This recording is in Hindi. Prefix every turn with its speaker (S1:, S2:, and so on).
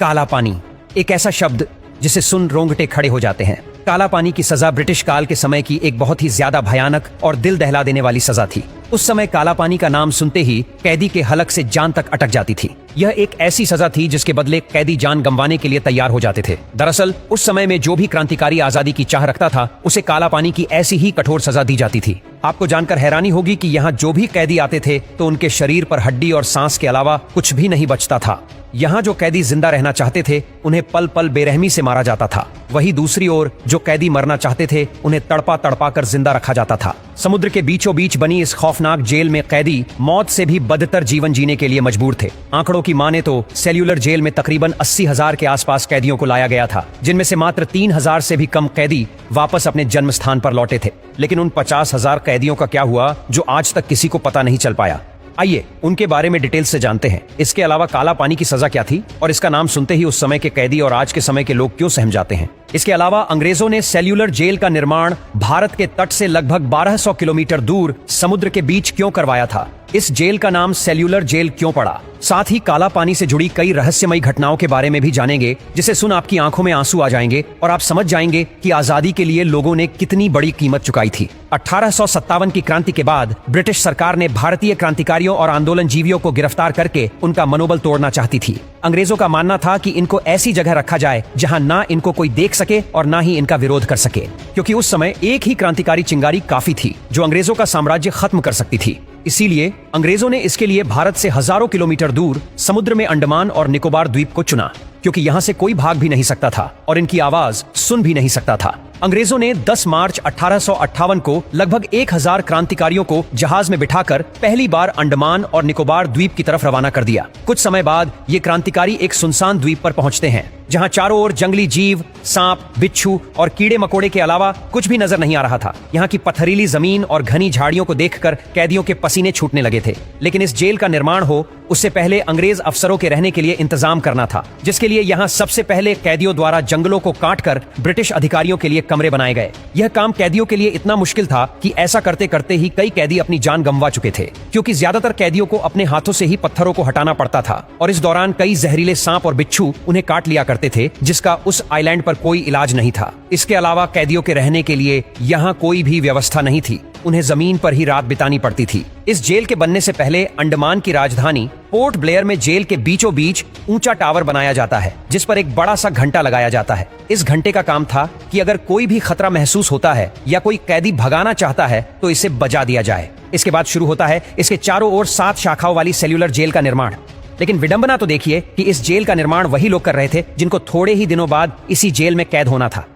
S1: काला पानी, एक ऐसा शब्द जिसे सुन रोंगटे खड़े हो जाते हैं। काला पानी की सजा ब्रिटिश काल के समय की एक बहुत ही ज्यादा भयानक और दिल दहला देने वाली सजा थी। उस समय काला पानी का नाम सुनते ही कैदी के हलक से जान तक अटक जाती थी। यह एक ऐसी सजा थी जिसके बदले कैदी जान गंवाने के लिए तैयार हो जाते थे। दरअसल उस समय में जो भी क्रांतिकारी आजादी की चाह रखता था उसे काला पानी की ऐसी ही कठोर सजा दी जाती थी। आपको जानकर हैरानी होगी कि यहाँ जो भी कैदी आते थे तो उनके शरीर पर हड्डी और सांस के अलावा कुछ भी नहीं बचता था। यहाँ जो कैदी जिंदा रहना चाहते थे उन्हें पल पल बेरहमी से मारा जाता था। वहीं दूसरी ओर जो कैदी मरना चाहते थे उन्हें तड़पा तड़पा कर जिंदा रखा जाता था। समुद्र के बीचों बीच बनी इस खौफनाक जेल में कैदी मौत से भी बदतर जीवन जीने के लिए मजबूर थे। आंकड़ों की माने तो सेल्यूलर जेल में तकरीबन 80,000 के आसपास कैदियों को लाया गया था, जिनमें से मात्र 3,000 से भी कम कैदी वापस अपने जन्म स्थान पर लौटे थे। लेकिन उन 50,000 कैदियों का क्या हुआ जो आज तक किसी को पता नहीं चल पाया। आइए उनके बारे में डिटेल से जानते हैं। इसके अलावा काला पानी की सजा क्या थी और इसका नाम सुनते ही उस समय के कैदी और आज के समय के लोग क्यों सहम जाते हैं। इसके अलावा अंग्रेजों ने सेल्यूलर जेल का निर्माण भारत के तट से लगभग 1200 किलोमीटर दूर समुद्र के बीच क्यों करवाया था। इस जेल का नाम सेल्यूलर जेल क्यों पड़ा। साथ ही काला पानी से जुड़ी कई रहस्यमयी घटनाओं के बारे में भी जानेंगे, जिसे सुन आपकी आंखों में आंसू आ जाएंगे और आप समझ जाएंगे कि आजादी के लिए लोगों ने कितनी बड़ी कीमत चुकाई थी। 1857 की क्रांति के बाद ब्रिटिश सरकार ने भारतीय क्रांतिकारियों और आंदोलनजीवियों को गिरफ्तार करके उनका मनोबल तोड़ना चाहती थी। अंग्रेजों का मानना था कि इनको ऐसी जगह रखा जाए जहां ना इनको कोई देख सके और ना ही इनका विरोध कर सके, क्योंकि उस समय एक ही क्रांतिकारी चिंगारी काफी थी जो अंग्रेजों का साम्राज्य खत्म कर सकती थी। इसीलिए अंग्रेजों ने इसके लिए भारत से हजारों किलोमीटर दूर समुद्र में अंडमान और निकोबार द्वीप को चुना, क्योंकि यहाँ से कोई भाग भी नहीं सकता था और इनकी आवाज सुन भी नहीं सकता था। अंग्रेजों ने 10 मार्च 1858 को लगभग 1000 क्रांतिकारियों को जहाज में बिठाकर पहली बार अंडमान और निकोबार द्वीप की तरफ रवाना कर दिया। कुछ समय बाद ये क्रांतिकारी एक सुनसान द्वीप पर पहुंचते हैं जहां चारों ओर जंगली जीव, सांप, बिच्छू और कीड़े मकोड़े के अलावा कुछ भी नजर नहीं आ रहा था। यहाँ की पथरीली जमीन और घनी झाड़ियों को देखकर कैदियों के पसीने छूटने लगे थे। लेकिन इस जेल का निर्माण हो उससे पहले अंग्रेज अफसरों के रहने के लिए इंतजाम करना था, जिसके लिए यहाँ सबसे पहले कैदियों द्वारा जंगलों को काटकर ब्रिटिश अधिकारियों के लिए कमरे बनाए गए। यह काम कैदियों के लिए इतना मुश्किल था कि ऐसा करते करते ही कई कैदी अपनी जान गंवा चुके थे, क्योंकि ज्यादातर कैदियों को अपने हाथों से ही पत्थरों को हटाना पड़ता था और इस दौरान कई जहरीले सांप और बिच्छू उन्हें काट लिया करते थे, जिसका उस आइलैंड पर कोई इलाज नहीं था। इसके अलावा कैदियों के रहने के लिए यहाँ कोई भी व्यवस्था नहीं थी, उन्हें जमीन पर ही रात बितानी पड़ती थी। इस जेल के बनने से पहले अंडमान की राजधानी पोर्ट ब्लेयर में जेल के बीचों बीच ऊंचा टावर बनाया जाता है, जिस पर एक बड़ा सा घंटा लगाया जाता है। इस घंटे का काम था कि अगर कोई भी खतरा महसूस होता है या कोई कैदी भगाना चाहता है तो इसे बजा दिया जाए। इसके बाद शुरू होता है इसके चारों ओर 7 शाखाओं वाली सेल्यूलर जेल का निर्माण। लेकिन विडंबना तो देखिए कि इस जेल का निर्माण वही लोग कर रहे थे जिनको थोड़े ही दिनों बाद इसी जेल में कैद होना था।